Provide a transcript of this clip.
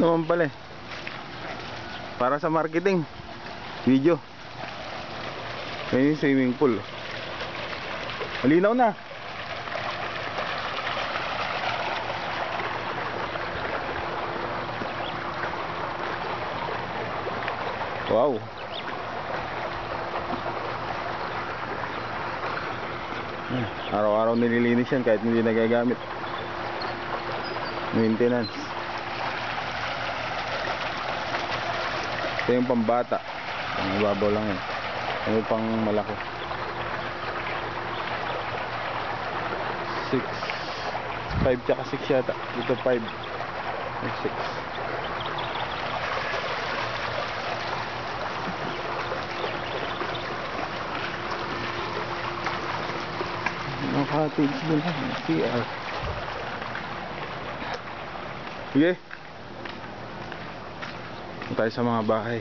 naman pala eh. Para sa marketing video. Ayun yung swimming pool. Malinaw na. Wow. Araw-araw nililinis yan kahit hindi nagagamit. Maintenance. Ito yung pambata. Ang ibabaw lang yan. Ano pang malaki? 6 5 tsaka 6 yata. Dito 5 6. Cottage din ha, CR. Sige, tayo sa mga bahay.